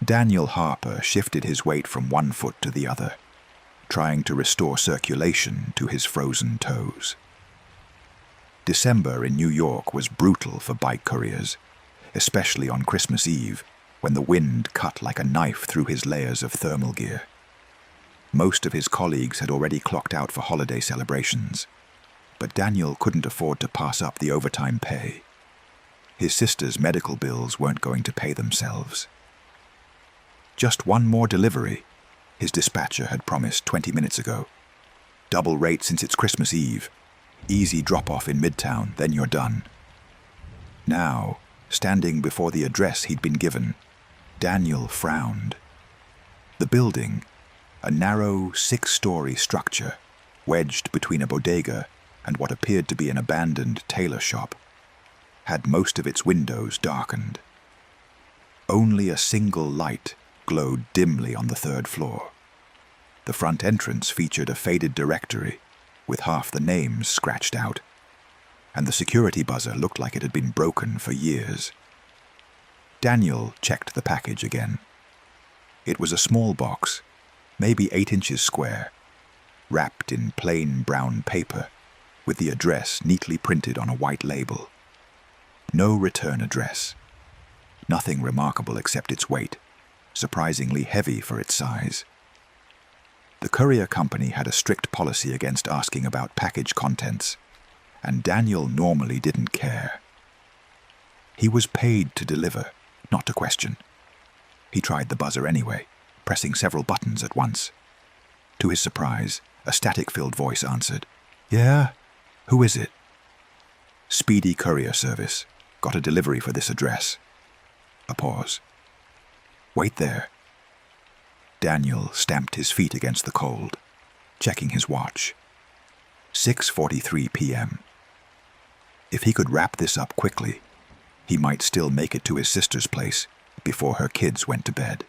Daniel Harper shifted his weight from one foot to the other, trying to restore circulation to his frozen toes. December in New York was brutal for bike couriers, especially on Christmas Eve, when the wind cut like a knife through his layers of thermal gear. Most of his colleagues had already clocked out for holiday celebrations, but Daniel couldn't afford to pass up the overtime pay. His sister's medical bills weren't going to pay themselves. Just one more delivery, his dispatcher had promised 20 minutes ago. Double rate since it's Christmas Eve. Easy drop-off in Midtown, then you're done. Now, standing before the address he'd been given, Daniel frowned. The building, a narrow 6-story structure, wedged between a bodega and what appeared to be an abandoned tailor shop, had most of its windows darkened. Only a single light glowed dimly on the 3rd floor. The front entrance featured a faded directory with half the names scratched out, and the security buzzer looked like it had been broken for years. Daniel checked the package again. It was a small box, maybe 8 inches square, wrapped in plain brown paper, with the address neatly printed on a white label. No return address. Nothing remarkable except its weight, surprisingly heavy for its size. The courier company had a strict policy against asking about package contents, and Daniel normally didn't care. He was paid to deliver, not to question. He tried the buzzer anyway, pressing several buttons at once. To his surprise, a static-filled voice answered. "Yeah? Who is it?" "Speedy Courier Service. Got a delivery for this address." A pause. "Wait there." Daniel stamped his feet against the cold, checking his watch. 6:43 p.m. If he could wrap this up quickly, he might still make it to his sister's place before her kids went to bed.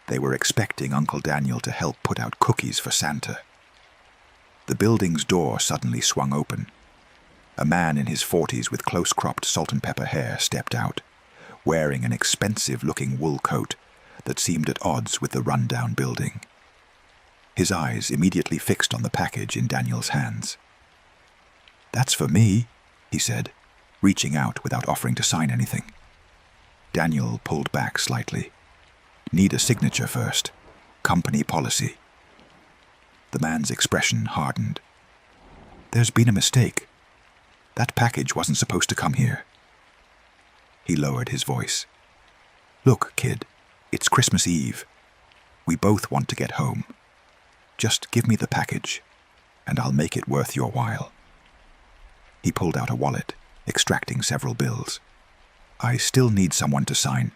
They were expecting Uncle Daniel to help put out cookies for Santa. The building's door suddenly swung open. A man in his 40s with close-cropped salt and pepper hair stepped out, wearing an expensive-looking wool coat that seemed at odds with the run-down building. His eyes immediately fixed on the package in Daniel's hands. "That's for me," he said, reaching out without offering to sign anything. Daniel pulled back slightly. "Need a signature first. Company policy." The man's expression hardened. "There's been a mistake. That package wasn't supposed to come here." He lowered his voice. "Look, kid, it's Christmas Eve. We both want to get home. Just give me the package, and I'll make it worth your while." He pulled out a wallet, extracting several bills. "I still need someone to sign."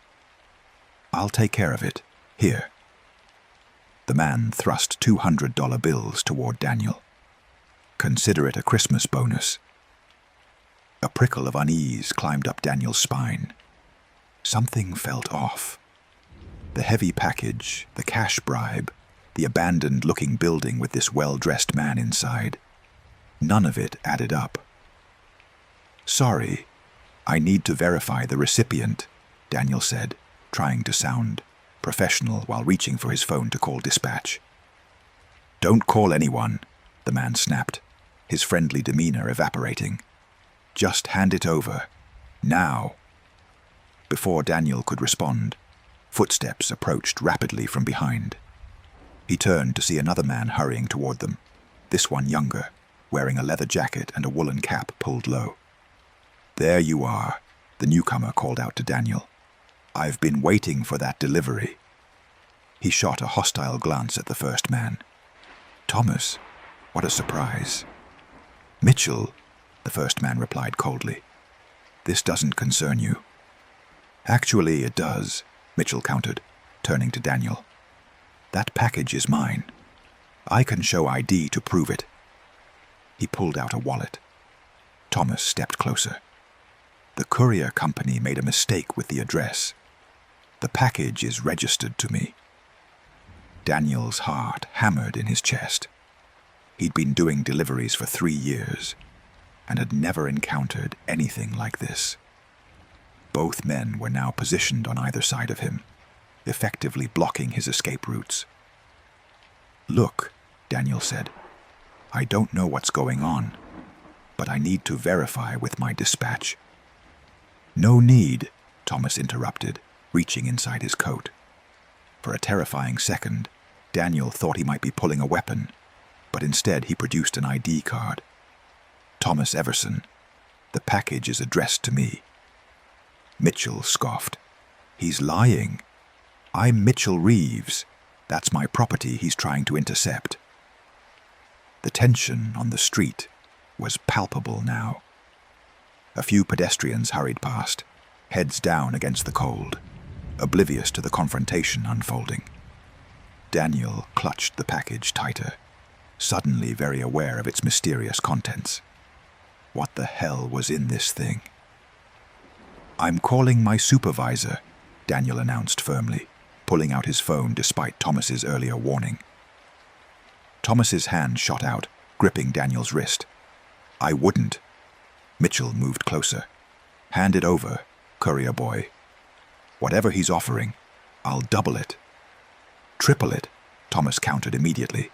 "I'll take care of it. Here." The man thrust $200 bills toward Daniel. "Consider it a Christmas bonus." A prickle of unease climbed up Daniel's spine. Something felt off. The heavy package, the cash bribe, the abandoned-looking building with this well-dressed man inside. None of it added up. "Sorry, I need to verify the recipient," Daniel said, trying to sound professional while reaching for his phone to call dispatch. "Don't call anyone," the man snapped, his friendly demeanor evaporating. "Just hand it over. Now." Before Daniel could respond, footsteps approached rapidly from behind. He turned to see another man hurrying toward them, this one younger, wearing a leather jacket and a woolen cap pulled low. "There you are," the newcomer called out to Daniel. "I've been waiting for that delivery." He shot a hostile glance at the first man. "Thomas, what a surprise." "Mitchell," the first man replied coldly. "This doesn't concern you." "Actually, it does," Mitchell countered, turning to Daniel. "That package is mine. I can show ID to prove it." He pulled out a wallet. Thomas stepped closer. "The courier company made a mistake with the address. The package is registered to me." Daniel's heart hammered in his chest. He'd been doing deliveries for 3 years and had never encountered anything like this. Both men were now positioned on either side of him, effectively blocking his escape routes. "Look," Daniel said, "I don't know what's going on, but I need to verify with my dispatch." "No need," Thomas interrupted, reaching inside his coat. For a terrifying second, Daniel thought he might be pulling a weapon, but instead he produced an ID card. "Thomas Everson. The package is addressed to me." Mitchell scoffed. "He's lying. I'm Mitchell Reeves. That's my property he's trying to intercept." The tension on the street was palpable now. A few pedestrians hurried past, heads down against the cold, oblivious to the confrontation unfolding. Daniel clutched the package tighter, suddenly very aware of its mysterious contents. What the hell was in this thing? "I'm calling my supervisor," Daniel announced firmly, pulling out his phone despite Thomas's earlier warning. Thomas's hand shot out, gripping Daniel's wrist. "I wouldn't." Mitchell moved closer. "Hand it over, courier boy. Whatever he's offering, I'll double it." "Triple it," Thomas countered immediately.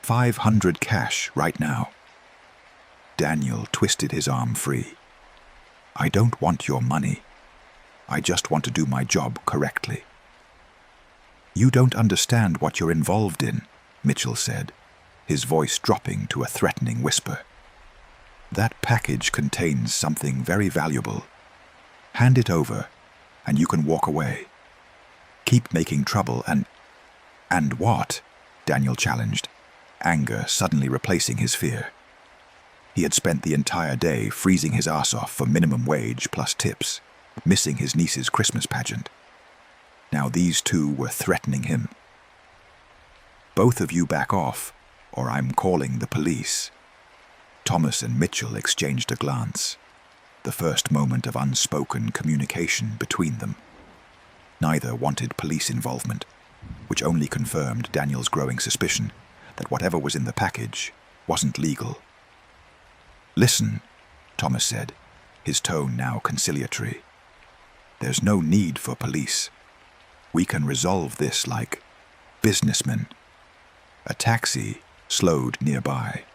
500 cash right now." Daniel twisted his arm free. "I don't want your money. I just want to do my job correctly." "You don't understand what you're involved in," Mitchell said, his voice dropping to a threatening whisper. "That package contains something very valuable. Hand it over, and you can walk away. Keep making trouble and—" "And what?" Daniel challenged, anger suddenly replacing his fear. He had spent the entire day freezing his ass off for minimum wage plus tips, missing his niece's Christmas pageant. Now these two were threatening him. "Both of you back off, or I'm calling the police." Thomas and Mitchell exchanged a glance, the first moment of unspoken communication between them. Neither wanted police involvement, which only confirmed Daniel's growing suspicion that whatever was in the package wasn't legal. "Listen," Thomas said, his tone now conciliatory. "There's no need for police. We can resolve this like businessmen." A taxi slowed nearby,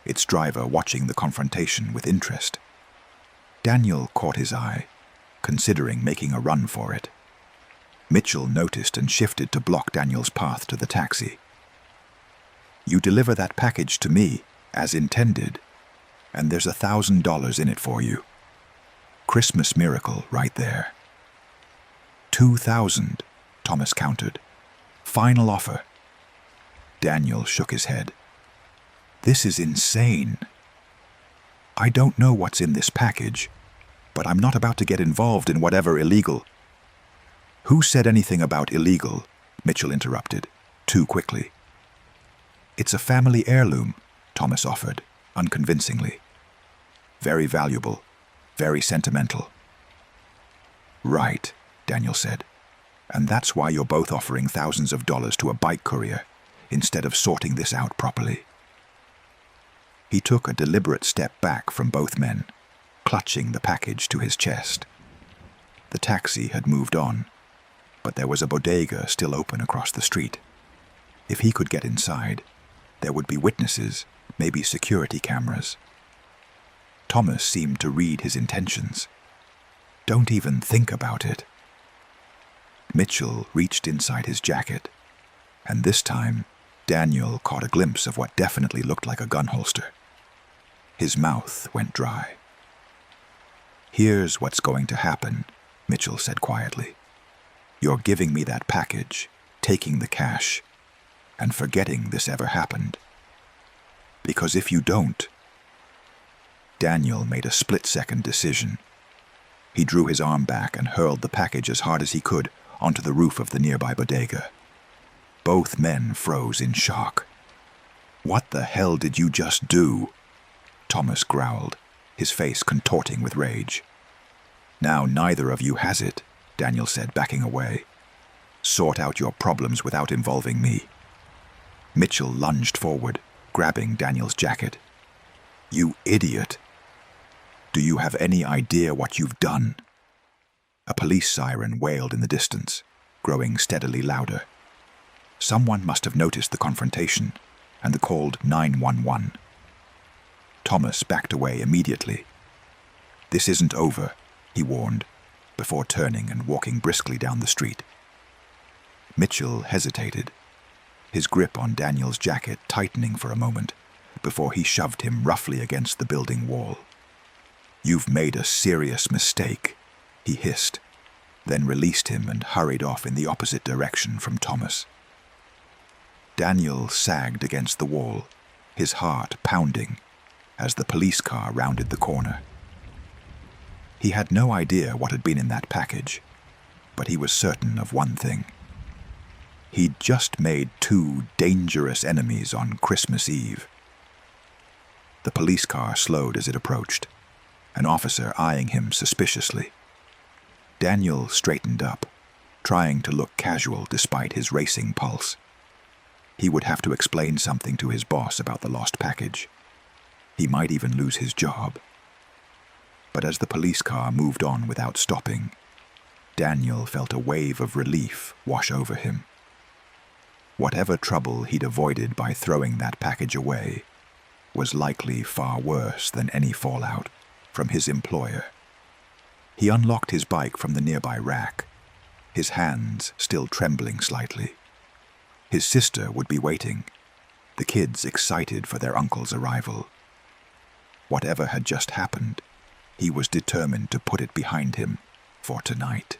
its driver watching the confrontation with interest. Daniel caught his eye, considering making a run for it. Mitchell noticed and shifted to block Daniel's path to the taxi. "You deliver that package to me, as intended, and there's $1,000 in it for you. Christmas miracle right there." 2,000, Thomas countered. "Final offer." Daniel shook his head. "This is insane. I don't know what's in this package, but I'm not about to get involved in whatever illegal—" "Who said anything about illegal?" Mitchell interrupted, too quickly. "It's a family heirloom," Thomas offered, unconvincingly. "Very valuable, very sentimental." "Right," Daniel said. "And that's why you're both offering thousands of dollars to a bike courier instead of sorting this out properly." He took a deliberate step back from both men, clutching the package to his chest. The taxi had moved on, but there was a bodega still open across the street. If he could get inside, there would be witnesses, maybe security cameras. Thomas seemed to read his intentions. "Don't even think about it." Mitchell reached inside his jacket, and this time Daniel caught a glimpse of what definitely looked like a gun holster. His mouth went dry. "Here's what's going to happen," Mitchell said quietly. "You're giving me that package, taking the cash, and forgetting this ever happened. Because if you don't—" Daniel made a split-second decision. He drew his arm back and hurled the package as hard as he could onto the roof of the nearby bodega. Both men froze in shock. "What the hell did you just do?" Thomas growled, his face contorting with rage. "Now neither of you has it," Daniel said, backing away. "Sort out your problems without involving me." Mitchell lunged forward, grabbing Daniel's jacket. "You idiot! Do you have any idea what you've done?" A police siren wailed in the distance. growing steadily louder. Someone must have noticed the confrontation and called 911. Thomas backed away immediately. "This isn't over," he warned, before turning and walking briskly down the street. Mitchell hesitated, his grip on Daniel's jacket tightening for a moment before he shoved him roughly against the building wall. "You've made a serious mistake," he hissed, then released him and hurried off in the opposite direction from Thomas. Daniel sagged against the wall, his heart pounding, as the police car rounded the corner. He had no idea what had been in that package, but he was certain of one thing. He'd just made 2 dangerous enemies on Christmas Eve. The police car slowed as it approached, an officer eyeing him suspiciously. Daniel straightened up, trying to look casual despite his racing pulse. He would have to explain something to his boss about the lost package. He might even lose his job. But as the police car moved on without stopping, Daniel felt a wave of relief wash over him. Whatever trouble he'd avoided by throwing that package away was likely far worse than any fallout from his employer. He unlocked his bike from the nearby rack, his hands still trembling slightly. His sister would be waiting, the kids excited for their uncle's arrival. Whatever had just happened, he was determined to put it behind him for tonight.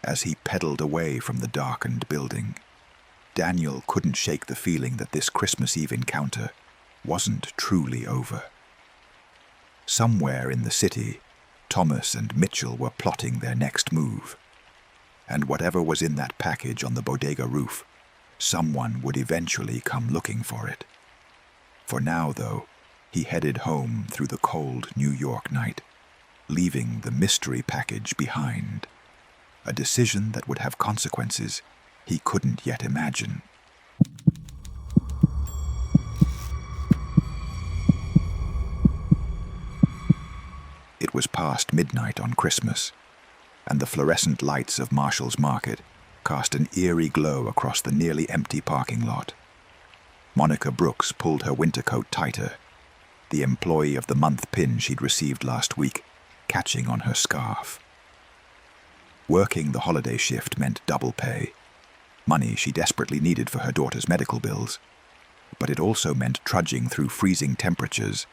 As he pedaled away from the darkened building, Daniel couldn't shake the feeling that this Christmas Eve encounter wasn't truly over. Somewhere in the city, Thomas and Mitchell were plotting their next move. And whatever was in that package on the bodega roof, someone would eventually come looking for it. For now, though, he headed home through the cold New York night, leaving the mystery package behind. A decision that would have consequences he couldn't yet imagine. It was past midnight on Christmas, and the fluorescent lights of Marshall's Market cast an eerie glow across the nearly empty parking lot. Monica Brooks pulled her winter coat tighter, the Employee of the Month pin she'd received last week catching on her scarf. Working the holiday shift meant double pay, money she desperately needed for her daughter's medical bills, but it also meant trudging through freezing temperatures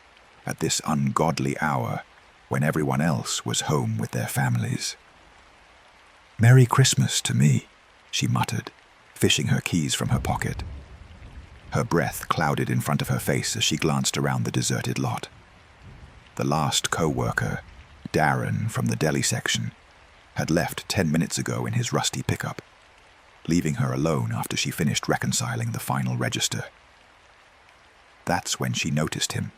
at this ungodly hour when everyone else was home with their families. "Merry Christmas to me," she muttered, fishing her keys from her pocket. Her breath clouded in front of her face as she glanced around the deserted lot. The last co-worker, Darren from the deli section, had left 10 minutes ago in his rusty pickup, leaving her alone after she finished reconciling the final register. That's when she noticed him,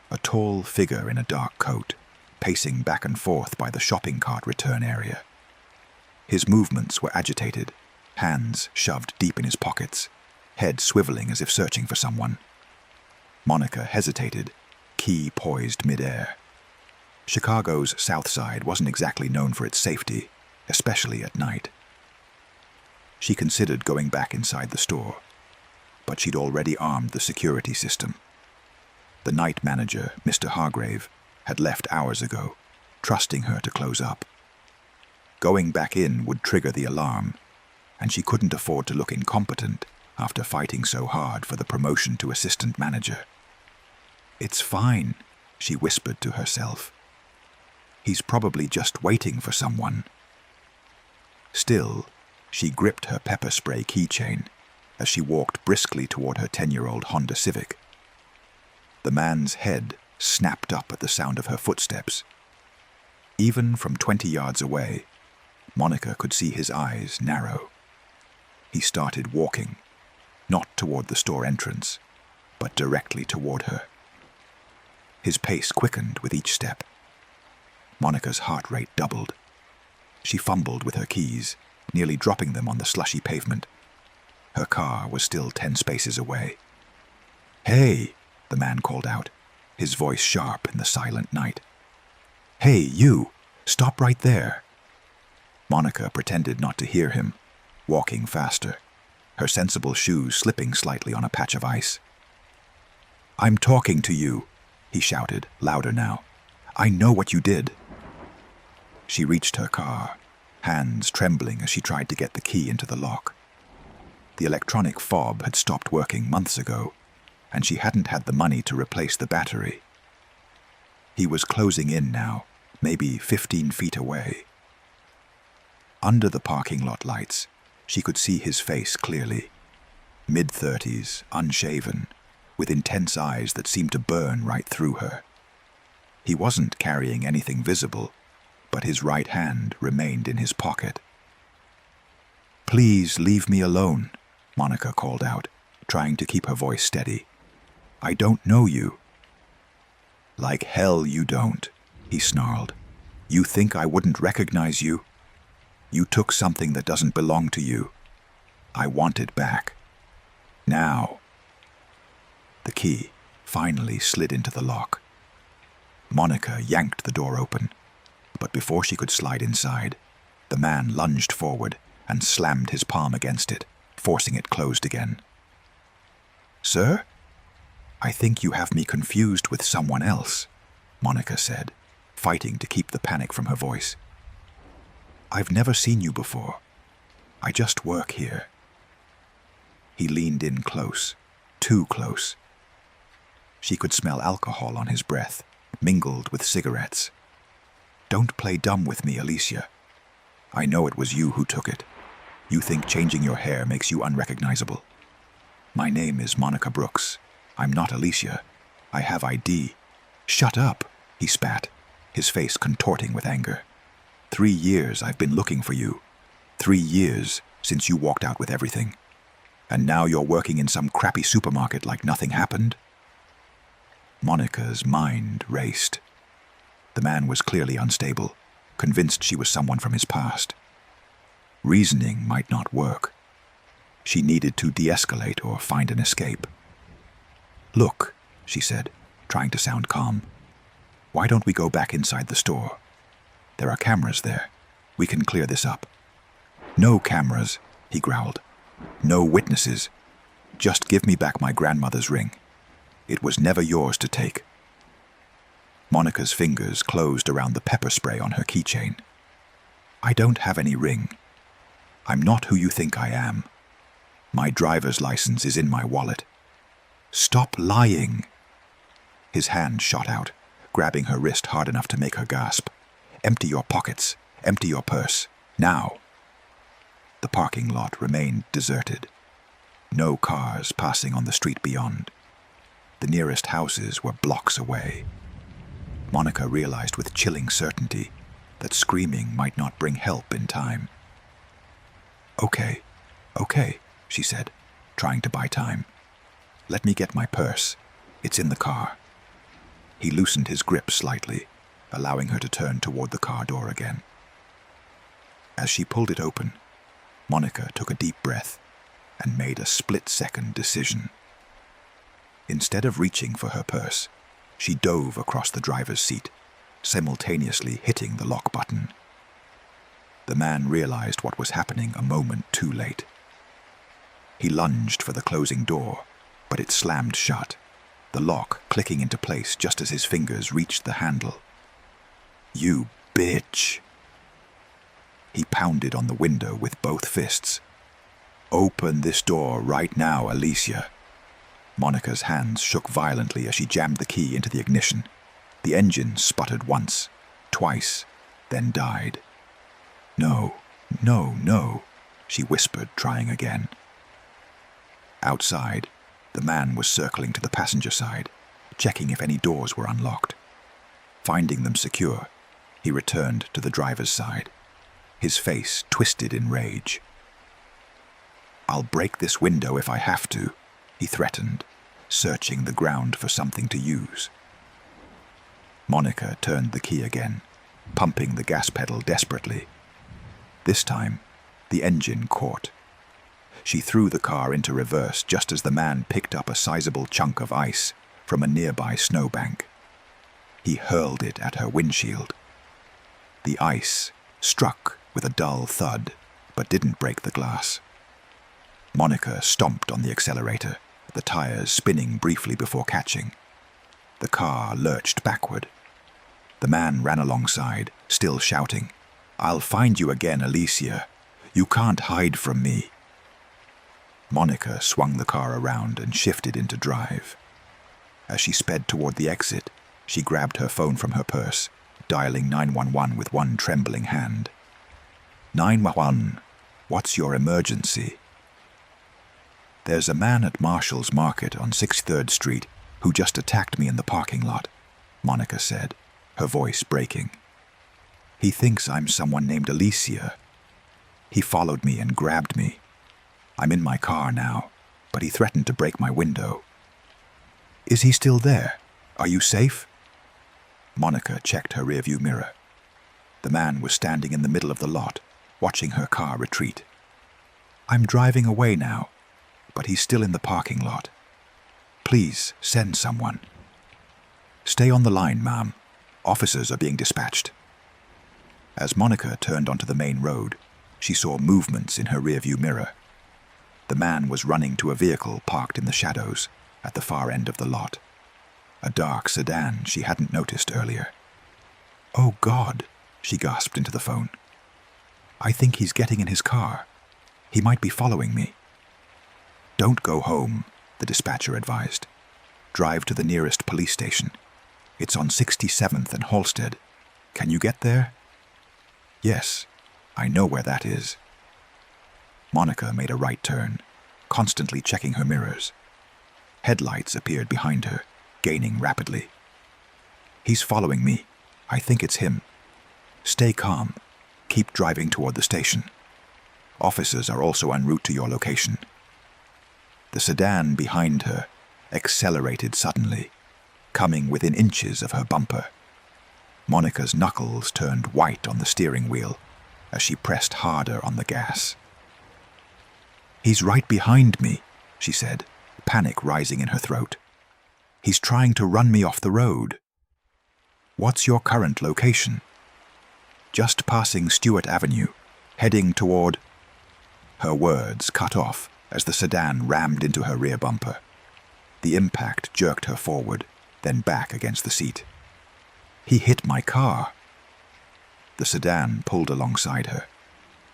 a tall figure in a dark coat, pacing back and forth by the shopping cart return area. His movements were agitated, hands shoved deep in his pockets, head swiveling as if searching for someone. Monica hesitated, key poised midair. Chicago's South Side wasn't exactly known for its safety, especially at night. She considered going back inside the store, but she'd already armed the security system. The night manager, Mr. Hargrave, had left hours ago, trusting her to close up. Going back in would trigger the alarm, and she couldn't afford to look incompetent after fighting so hard for the promotion to assistant manager. "It's fine," she whispered to herself. "He's probably just waiting for someone." Still, she gripped her pepper spray keychain as she walked briskly toward her 10-year-old Honda Civic. The man's head snapped up at the sound of her footsteps. Even from 20 yards away, Monica could see his eyes narrow. He started walking, not toward the store entrance, but directly toward her. His pace quickened with each step. Monica's heart rate doubled. She fumbled with her keys, nearly dropping them on the slushy pavement. Her car was still 10 spaces away. "Hey," the man called out, his voice sharp in the silent night. "Hey, you! Stop right there!" Monica pretended not to hear him, walking faster, her sensible shoes slipping slightly on a patch of ice. "I'm talking to you," he shouted, louder now. "I know what you did." She reached her car, hands trembling as she tried to get the key into the lock. The electronic fob had stopped working months ago, and she hadn't had the money to replace the battery. He was closing in now, maybe 15 feet away. Under the parking lot lights, she could see his face clearly. Mid-30s, unshaven, with intense eyes that seemed to burn right through her. He wasn't carrying anything visible, but his right hand remained in his pocket. "Please leave me alone," Monica called out, trying to keep her voice steady. "I don't know you." "Like hell you don't," he snarled. "You think I wouldn't recognize you? You took something that doesn't belong to you. I want it back. Now." The key finally slid into the lock. Monica yanked the door open, but before she could slide inside, the man lunged forward and slammed his palm against it, forcing it closed again. "Sir? I think you have me confused with someone else," Monica said, fighting to keep the panic from her voice. "I've never seen you before. I just work here." He leaned in close, too close. She could smell alcohol on his breath, mingled with cigarettes. "Don't play dumb with me, Alicia. I know it was you who took it. You think changing your hair makes you unrecognizable. My name is Monica Brooks. I'm not Alicia. I have ID." "Shut up," he spat, his face contorting with anger. 3 years I've been looking for you. 3 years since you walked out with everything. And now you're working in some crappy supermarket like nothing happened?" Monica's mind raced. The man was clearly unstable, convinced she was someone from his past. Reasoning might not work. She needed to de-escalate or find an escape. "Look," she said, trying to sound calm. "Why don't we go back inside the store? There are cameras there. We can clear this up." "No cameras," he growled. "No witnesses. Just give me back my grandmother's ring. It was never yours to take." Monica's fingers closed around the pepper spray on her keychain. "I don't have any ring. I'm not who you think I am. My driver's license is in my wallet." "Stop lying." His hand shot out, grabbing her wrist hard enough to make her gasp. "Empty your pockets. Empty your purse. Now." The parking lot remained deserted. No cars passing on the street beyond. The nearest houses were blocks away. Monica realized with chilling certainty that screaming might not bring help in time. Okay, she said, trying to buy time. "Let me get my purse. It's in the car." He loosened his grip slightly, allowing her to turn toward the car door again. As she pulled it open, Monica took a deep breath and made a split-second decision. Instead of reaching for her purse, she dove across the driver's seat, simultaneously hitting the lock button. The man realized what was happening a moment too late. He lunged for the closing door, but it slammed shut, the lock clicking into place just as his fingers reached the handle. "You bitch!" He pounded on the window with both fists. "Open this door right now, Alicia." Monica's hands shook violently as she jammed the key into the ignition. The engine sputtered once, twice, then died. No, she whispered, trying again. Outside, the man was circling to the passenger side, checking if any doors were unlocked. Finding them secure, he returned to the driver's side, his face twisted in rage. "I'll break this window if I have to," he threatened, searching the ground for something to use. Monica turned the key again, pumping the gas pedal desperately. This time, the engine caught. She threw the car into reverse just as the man picked up a sizable chunk of ice from a nearby snowbank. He hurled it at her windshield. The ice struck with a dull thud, but didn't break the glass. Monica stomped on the accelerator, the tires spinning briefly before catching. The car lurched backward. The man ran alongside, still shouting, "I'll find you again, Alicia. You can't hide from me." Monica swung the car around and shifted into drive. As she sped toward the exit, she grabbed her phone from her purse, dialing 911 with one trembling hand. "911, what's your emergency?" "There's a man at Marshall's Market on 63rd Street who just attacked me in the parking lot," Monica said, her voice breaking. "He thinks I'm someone named Alicia. He followed me and grabbed me. I'm in my car now, but he threatened to break my window." "Is he still there? Are you safe?" Monica checked her rearview mirror. The man was standing in the middle of the lot, watching her car retreat. "I'm driving away now, but he's still in the parking lot. Please send someone." "Stay on the line, ma'am. Officers are being dispatched." As Monica turned onto the main road, she saw movements in her rearview mirror. The man was running to a vehicle parked in the shadows at the far end of the lot. A dark sedan she hadn't noticed earlier. "Oh, God," she gasped into the phone. "I think he's getting in his car. He might be following me." "Don't go home," the dispatcher advised. "Drive to the nearest police station. It's on 67th and Halsted. Can you get there?" "Yes, I know where that is." Monica made a right turn, constantly checking her mirrors. Headlights appeared behind her, gaining rapidly. "He's following me. I think it's him. Stay calm. Keep driving toward the station. Officers are also en route to your location." The sedan behind her accelerated suddenly, coming within inches of her bumper. Monica's knuckles turned white on the steering wheel as she pressed harder on the gas. "He's right behind me," she said, panic rising in her throat. "He's trying to run me off the road." "What's your current location?" "Just passing Stewart Avenue, heading toward—" Her words cut off as the sedan rammed into her rear bumper. The impact jerked her forward, then back against the seat. "He hit my car." The sedan pulled alongside her,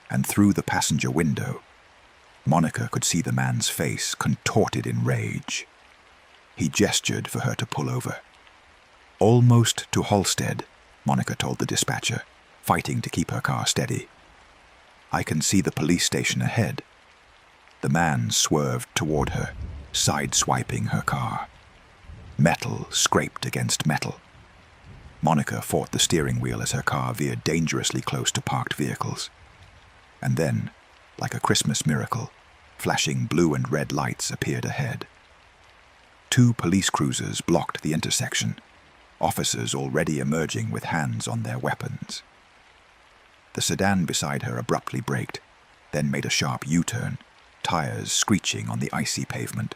and through the passenger window, Monica could see the man's face contorted in rage. He gestured for her to pull over. "Almost to Halsted," Monica told the dispatcher, fighting to keep her car steady. "I can see the police station ahead." The man swerved toward her, sideswiping her car. Metal scraped against metal. Monica fought the steering wheel as her car veered dangerously close to parked vehicles. And then, like a Christmas miracle, flashing blue and red lights appeared ahead. 2 police cruisers blocked the intersection, officers already emerging with hands on their weapons. The sedan beside her abruptly braked, then made a sharp U-turn, tires screeching on the icy pavement.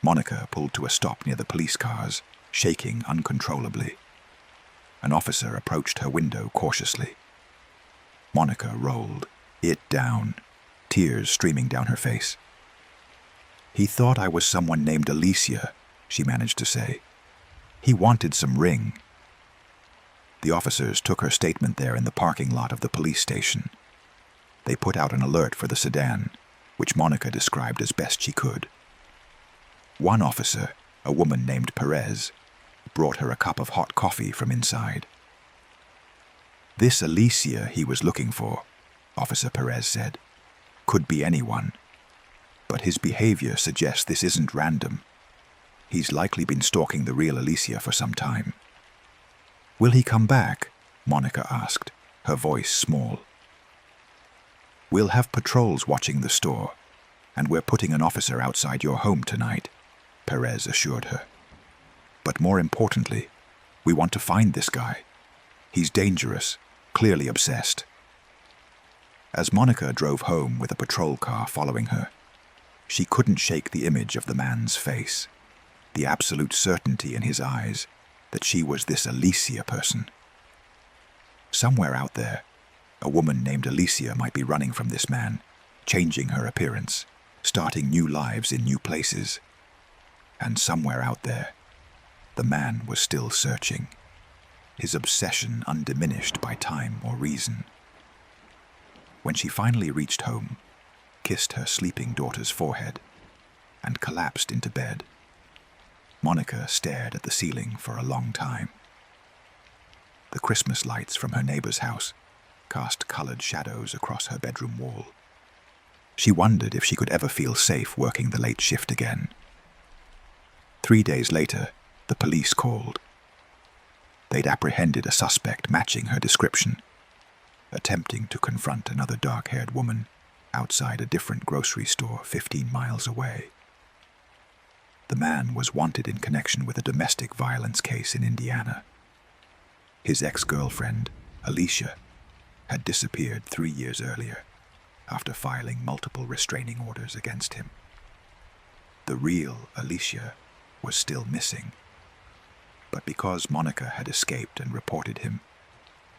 Monica pulled to a stop near the police cars, shaking uncontrollably. An officer approached her window cautiously. Monica rolled it down, tears streaming down her face. "He thought I was someone named Alicia," she managed to say. "He wanted some ring." The officers took her statement there in the parking lot of the police station. They put out an alert for the sedan, which Monica described as best she could. One officer, a woman named Perez, brought her a cup of hot coffee from inside. "This Alicia he was looking for," Officer Perez said, "could be anyone. But his behavior suggests this isn't random. He's likely been stalking the real Alicia for some time." "Will he come back?" Monica asked, her voice small. "We'll have patrols watching the store, and we're putting an officer outside your home tonight," Perez assured her. "But more importantly, we want to find this guy. He's dangerous, clearly obsessed." As Monica drove home with a patrol car following her, she couldn't shake the image of the man's face, the absolute certainty in his eyes that she was this Alicia person. Somewhere out there, A woman named Alicia might be running from this man, changing her appearance, starting new lives in new places. And somewhere out there, the man was still searching, his obsession undiminished by time or reason. When she finally reached home, kissed her sleeping daughter's forehead, and collapsed into bed, Monica stared at the ceiling for a long time. The Christmas lights from her neighbor's house cast colored shadows across her bedroom wall. She wondered if she could ever feel safe working the late shift again. 3 days later, the police called. They'd apprehended a suspect matching her description, attempting to confront another dark-haired woman outside a different grocery store 15 miles away. The man was wanted in connection with a domestic violence case in Indiana. His ex-girlfriend, Alicia, had disappeared 3 years earlier after filing multiple restraining orders against him. The real Alicia was still missing, but because Monica had escaped and reported him,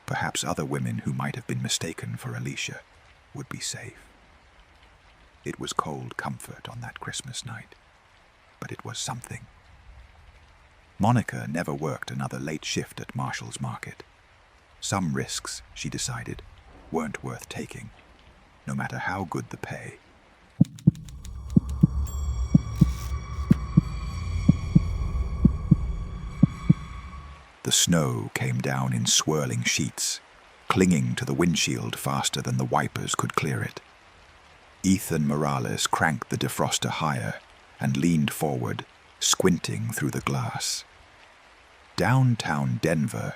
perhaps other women who might have been mistaken for Alicia would be safe. It was cold comfort on that Christmas night, but it was something. Monica never worked another late shift at Marshall's Market. Some risks, she decided, weren't worth taking, no matter how good the pay. The snow came down in swirling sheets, clinging to the windshield faster than the wipers could clear it. Ethan Morales cranked the defroster higher and leaned forward, squinting through the glass. Downtown Denver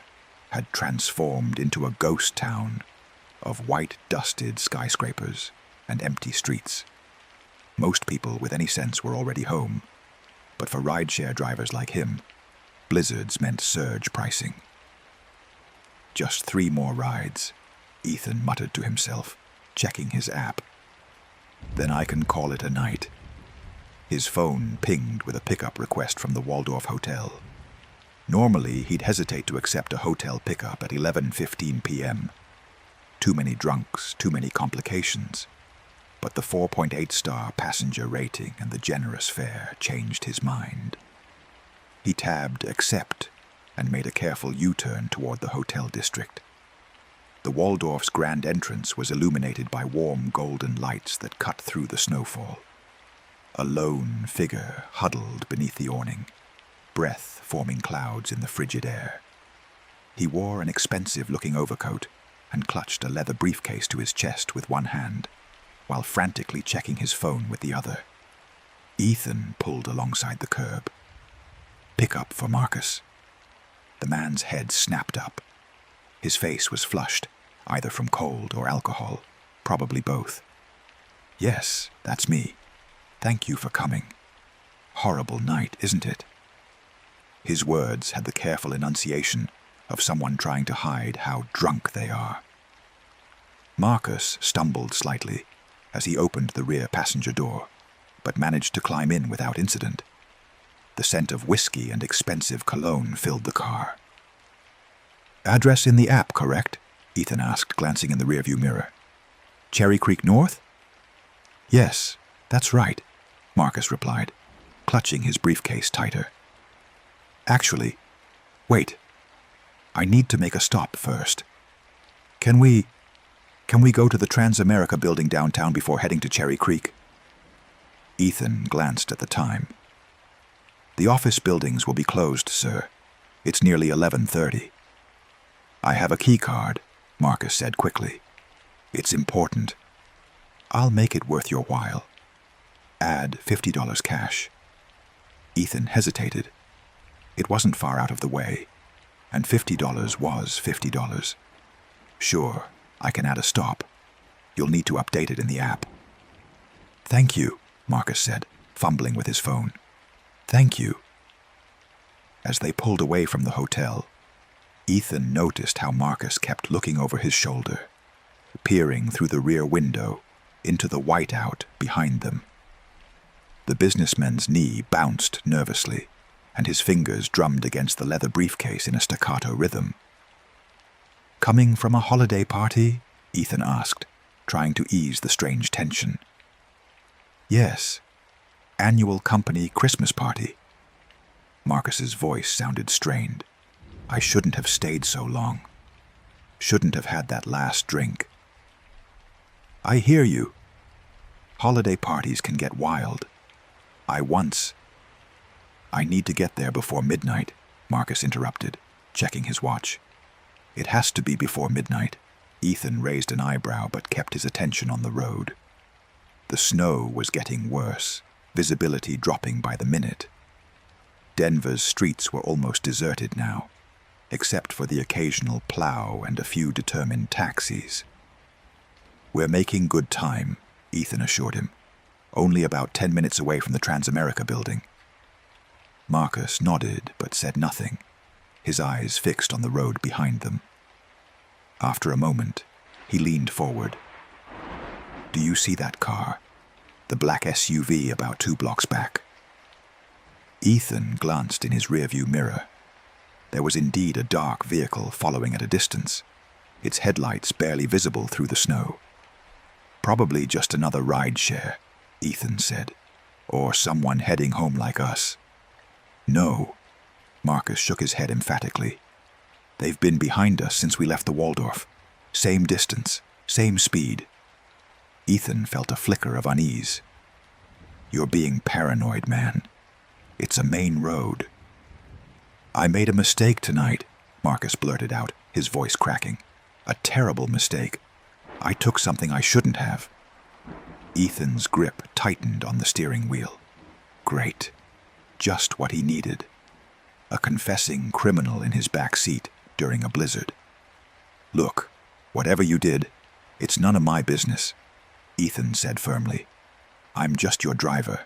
had transformed into a ghost town of white-dusted skyscrapers and empty streets. Most people with any sense were already home, but for rideshare drivers like him, blizzards meant surge pricing. Just 3 more rides, Ethan muttered to himself, checking his app. Then I can call it a night. His phone pinged with a pickup request from the Waldorf Hotel. Normally, he'd hesitate to accept a hotel pickup at 11:15 p.m. Too many drunks, too many complications. But the 4.8-star passenger rating and the generous fare changed his mind. He tabbed accept and made a careful U-turn toward the hotel district. The Waldorf's grand entrance was illuminated by warm golden lights that cut through the snowfall. A lone figure huddled beneath the awning, breath forming clouds in the frigid air. He wore an expensive-looking overcoat and clutched a leather briefcase to his chest with one hand, while frantically checking his phone with the other. Ethan pulled alongside the curb. "Pick up for Marcus." The man's head snapped up. His face was flushed, either from cold or alcohol, probably both. "Yes, that's me. Thank you for coming. Horrible night, isn't it?" His words had the careful enunciation of someone trying to hide how drunk they are. Marcus stumbled slightly as he opened the rear passenger door, but managed to climb in without incident. The scent of whiskey and expensive cologne filled the car. "Address in the app, correct?" Ethan asked, glancing in the rearview mirror. "Cherry Creek North?" "Yes, that's right," Marcus replied, clutching his briefcase tighter. "Actually, wait. I need to make a stop first. Can we go to the Transamerica building downtown before heading to Cherry Creek?" Ethan glanced at the time. "The office buildings will be closed, sir. It's nearly 11:30. "I have a key card," Marcus said quickly. "It's important. I'll make it worth your while. Add $50 cash." Ethan hesitated. It wasn't far out of the way, and $50 was $50. "Sure, I can add a stop. You'll need to update it in the app." "Thank you," Marcus said, fumbling with his phone. "Thank you." As they pulled away from the hotel, Ethan noticed how Marcus kept looking over his shoulder, peering through the rear window into the whiteout behind them. The businessman's knee bounced nervously, and his fingers drummed against the leather briefcase in a staccato rhythm. "Coming from a holiday party?" Ethan asked, trying to ease the strange tension. Yes, annual company Christmas party. Marcus's voice sounded strained. I shouldn't have stayed so long. Shouldn't have had that last drink. I hear you. Holiday parties can get wild. I need to get there before midnight, Marcus interrupted, checking his watch. It has to be before midnight. Ethan raised an eyebrow but kept his attention on the road. The snow was getting worse, visibility dropping by the minute. Denver's streets were almost deserted now, except for the occasional plow and a few determined taxis. We're making good time, Ethan assured him. Only about 10 minutes away from the Transamerica building. Marcus nodded but said nothing, his eyes fixed on the road behind them. After a moment, he leaned forward. Do you see that car? The black SUV about 2 blocks back. Ethan glanced in his rearview mirror. There was indeed a dark vehicle following at a distance, its headlights barely visible through the snow. Probably just another rideshare, Ethan said, or someone heading home like us. No, Marcus shook his head emphatically. They've been behind us since we left the Waldorf. Same distance, same speed. Ethan felt a flicker of unease. You're being paranoid, man. It's a main road. I made a mistake tonight, Marcus blurted out, his voice cracking. A terrible mistake. I took something I shouldn't have. Ethan's grip tightened on the steering wheel. Great. Just what he needed. A confessing criminal in his back seat during a blizzard. Look, whatever you did, it's none of my business, Ethan said firmly. I'm just your driver.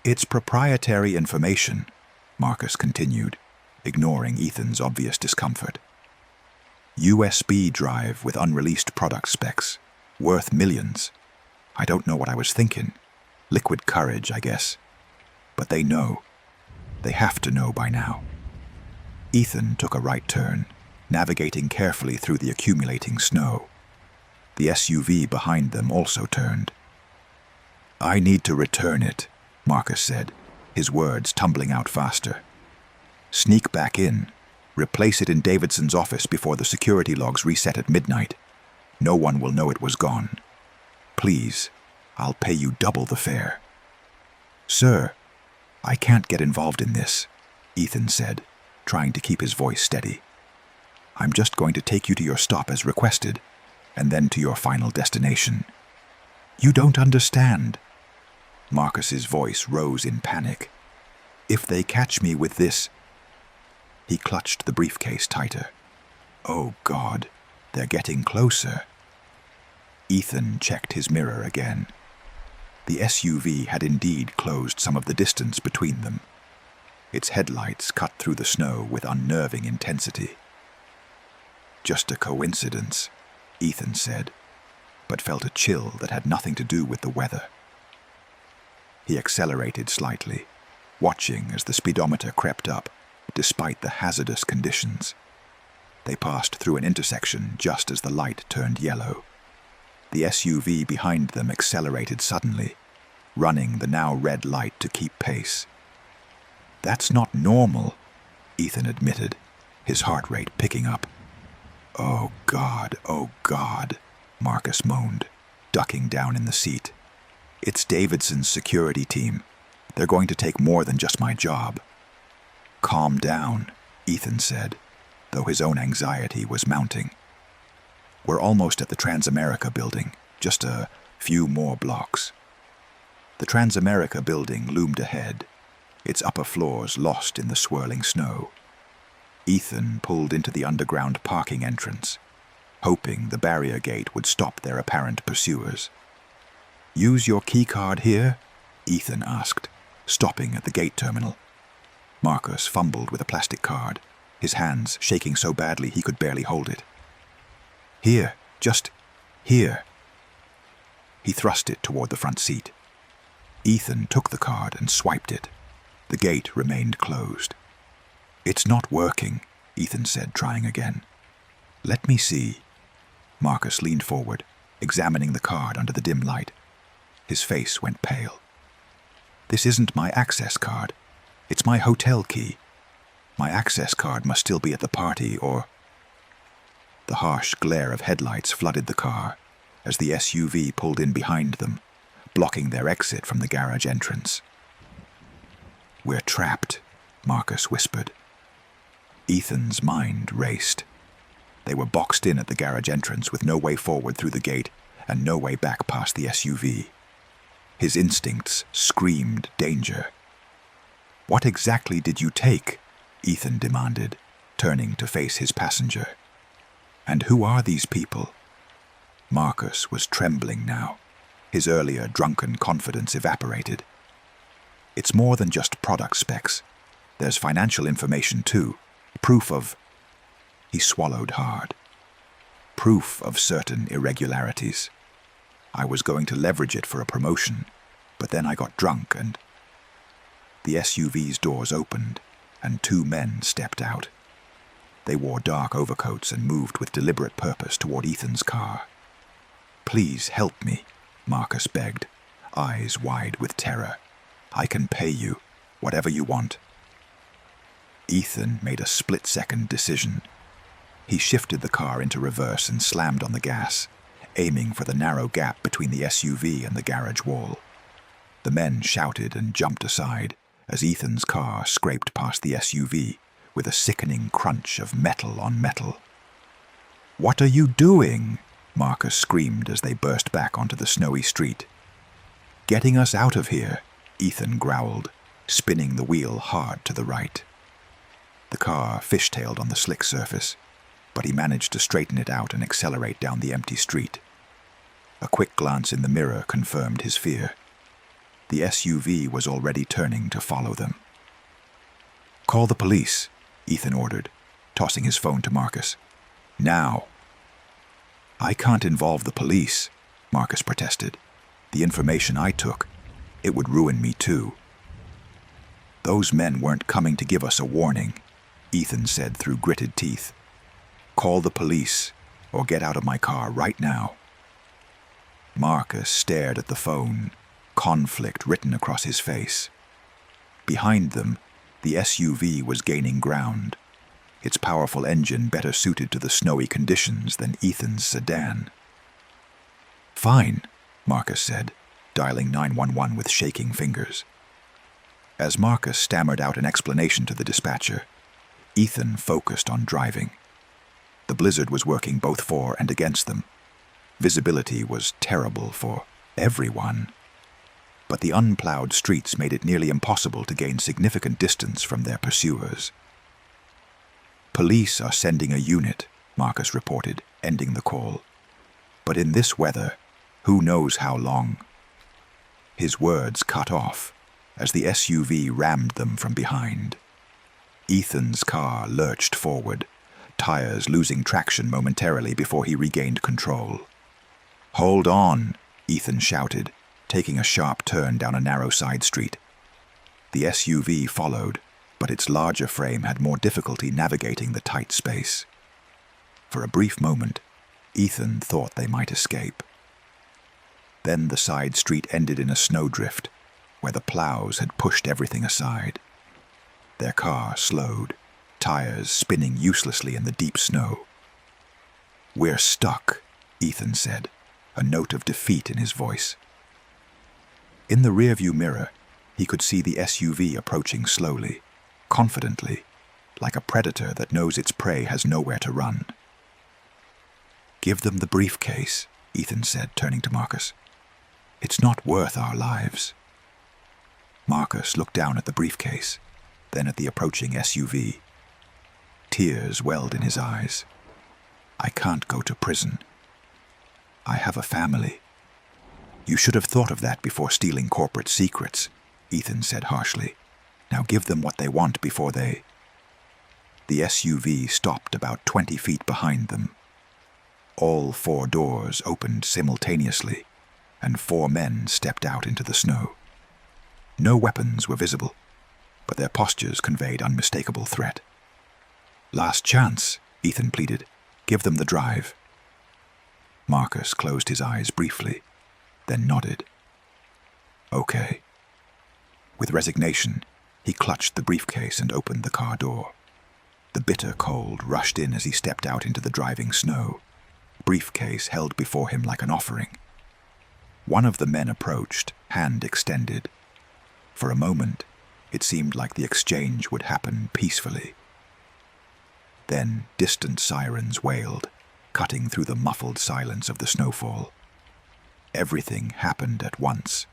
It's proprietary information, Marcus continued, ignoring Ethan's obvious discomfort. USB drive with unreleased product specs, worth millions. I don't know what I was thinking. Liquid courage, I guess. But they know. They have to know by now. Ethan took a right turn, navigating carefully through the accumulating snow. The SUV behind them also turned. I need to return it, Marcus said, his words tumbling out faster. Sneak back in. Replace it in Davidson's office before the security logs reset at midnight. No one will know it was gone. Please, I'll pay you double the fare. Sir, I can't get involved in this, Ethan said, trying to keep his voice steady. I'm just going to take you to your stop as requested, and then to your final destination. You don't understand. Marcus's voice rose in panic. If they catch me with this... He clutched the briefcase tighter. Oh, God, they're getting closer. Ethan checked his mirror again. The SUV had indeed closed some of the distance between them. Its headlights cut through the snow with unnerving intensity. Just a coincidence, Ethan said, but felt a chill that had nothing to do with the weather. He accelerated slightly, watching as the speedometer crept up, despite the hazardous conditions. They passed through an intersection just as the light turned yellow. The SUV behind them accelerated suddenly, running the now red light to keep pace. That's not normal, Ethan admitted, his heart rate picking up. Oh, God, Marcus moaned, ducking down in the seat. It's Davidson's security team. They're going to take more than just my job. Calm down, Ethan said, though his own anxiety was mounting. We're almost at the Transamerica building, just a few more blocks. The Transamerica building loomed ahead, its upper floors lost in the swirling snow. Ethan pulled into the underground parking entrance, hoping the barrier gate would stop their apparent pursuers. Use your keycard here? Ethan asked, stopping at the gate terminal. Marcus fumbled with a plastic card, his hands shaking so badly he could barely hold it. Here, just here. He thrust it toward the front seat. Ethan took the card and swiped it. The gate remained closed. It's not working, Ethan said, trying again. Let me see. Marcus leaned forward, examining the card under the dim light. His face went pale. "This isn't my access card. It's my hotel key. My access card must still be at the party, or—" The harsh glare of headlights flooded the car as the SUV pulled in behind them, blocking their exit from the garage entrance. "We're trapped," Marcus whispered. Ethan's mind raced. They were boxed in at the garage entrance with no way forward through the gate and no way back past the SUV. His instincts screamed danger. "What exactly did you take?" Ethan demanded, turning to face his passenger. "And who are these people?" Marcus was trembling now. His earlier drunken confidence evaporated. "It's more than just product specs. There's financial information too. Proof of—" He swallowed hard. "Proof of certain irregularities. I was going to leverage it for a promotion, but then I got drunk and—" The SUV's doors opened, and two men stepped out. They wore dark overcoats and moved with deliberate purpose toward Ethan's car. "Please help me," Marcus begged, eyes wide with terror. "I can pay you, whatever you want." Ethan made a split-second decision. He shifted the car into reverse and slammed on the gas, aiming for the narrow gap between the SUV and the garage wall. The men shouted and jumped aside as Ethan's car scraped past the SUV with a sickening crunch of metal on metal. "What are you doing?" Marcus screamed as they burst back onto the snowy street. "Getting us out of here," Ethan growled, spinning the wheel hard to the right. The car fishtailed on the slick surface, but he managed to straighten it out and accelerate down the empty street. A quick glance in the mirror confirmed his fear. The SUV was already turning to follow them. "Call the police," Ethan ordered, tossing his phone to Marcus. "Now." "I can't involve the police," Marcus protested. "The information I took, it would ruin me too." "Those men weren't coming to give us a warning," Ethan said through gritted teeth. "Call the police, or get out of my car right now." Marcus stared at the phone, conflict written across his face. Behind them, the SUV was gaining ground, its powerful engine better suited to the snowy conditions than Ethan's sedan. "Fine," Marcus said, dialing 911 with shaking fingers. As Marcus stammered out an explanation to the dispatcher, Ethan focused on driving. The blizzard was working both for and against them. Visibility was terrible for everyone. But the unplowed streets made it nearly impossible to gain significant distance from their pursuers. "Police are sending a unit," Marcus reported, ending the call. "But in this weather, who knows how long?" His words cut off as the SUV rammed them from behind. Ethan's car lurched forward, tires losing traction momentarily before he regained control. "Hold on," Ethan shouted, taking a sharp turn down a narrow side street. The SUV followed, but its larger frame had more difficulty navigating the tight space. For a brief moment, Ethan thought they might escape. Then the side street ended in a snowdrift, where the plows had pushed everything aside. Their car slowed, tires spinning uselessly in the deep snow. "We're stuck," Ethan said, a note of defeat in his voice. In the rearview mirror, he could see the SUV approaching slowly, confidently, like a predator that knows its prey has nowhere to run. "Give them the briefcase," Ethan said, turning to Marcus. "It's not worth our lives." Marcus looked down at the briefcase, then at the approaching SUV. Tears welled in his eyes. "I can't go to prison. I have a family." "You should have thought of that before stealing corporate secrets," Ethan said harshly. "Now give them what they want before they—" The SUV stopped about 20 feet behind them. All 4 doors opened simultaneously, and 4 men stepped out into the snow. No weapons were visible, but their postures conveyed unmistakable threat. "Last chance," Ethan pleaded. "Give them the drive." Marcus closed his eyes briefly, then nodded. Okay. With resignation, he clutched the briefcase and opened the car door. The bitter cold rushed in as he stepped out into the driving snow, briefcase held before him like an offering. One of the men approached, hand extended. For a moment, it seemed like the exchange would happen peacefully. Then distant sirens wailed, cutting through the muffled silence of the snowfall. Everything happened at once.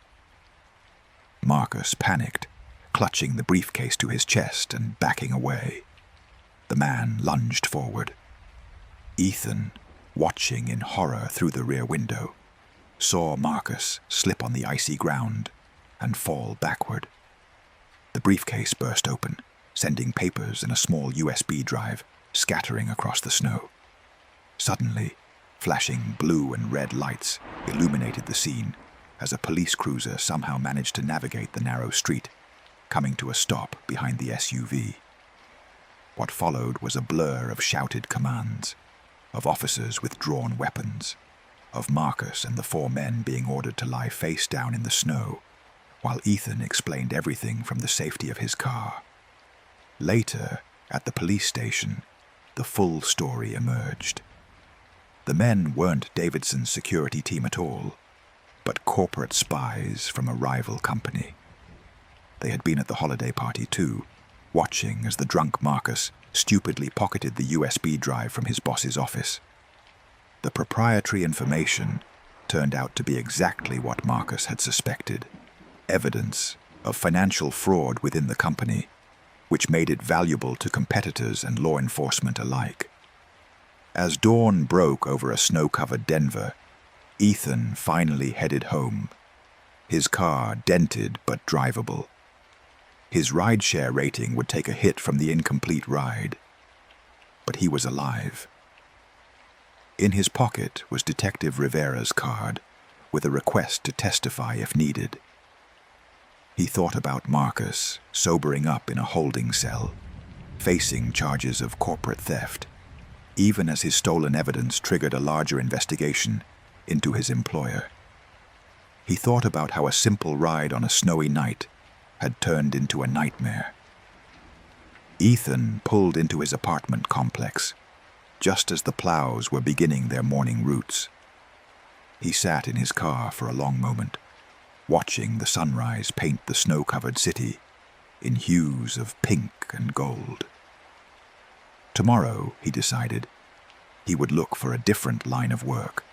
Marcus panicked, clutching the briefcase to his chest and backing away. The man lunged forward. Ethan, watching in horror through the rear window, saw Marcus slip on the icy ground and fall backward. The briefcase burst open, sending papers and a small USB drive scattering across the snow. Suddenly, flashing blue and red lights illuminated the scene as a police cruiser somehow managed to navigate the narrow street, coming to a stop behind the SUV. What followed was a blur of shouted commands, of officers with drawn weapons, of Marcus and the 4 men being ordered to lie face down in the snow, while Ethan explained everything from the safety of his car. Later, at the police station, the full story emerged. The men weren't Davidson's security team at all, but corporate spies from a rival company. They had been at the holiday party too, watching as the drunk Marcus stupidly pocketed the USB drive from his boss's office. The proprietary information turned out to be exactly what Marcus had suspected, evidence of financial fraud within the company, which made it valuable to competitors and law enforcement alike. As dawn broke over a snow-covered Denver, Ethan finally headed home, his car dented but drivable. His rideshare rating would take a hit from the incomplete ride, but he was alive. In his pocket was Detective Rivera's card, with a request to testify if needed. He thought about Marcus sobering up in a holding cell, facing charges of corporate theft, even as his stolen evidence triggered a larger investigation into his employer. He thought about how a simple ride on a snowy night had turned into a nightmare. Ethan pulled into his apartment complex, just as the plows were beginning their morning routes. He sat in his car for a long moment, watching the sunrise paint the snow-covered city in hues of pink and gold. Tomorrow, he decided, he would look for a different line of work,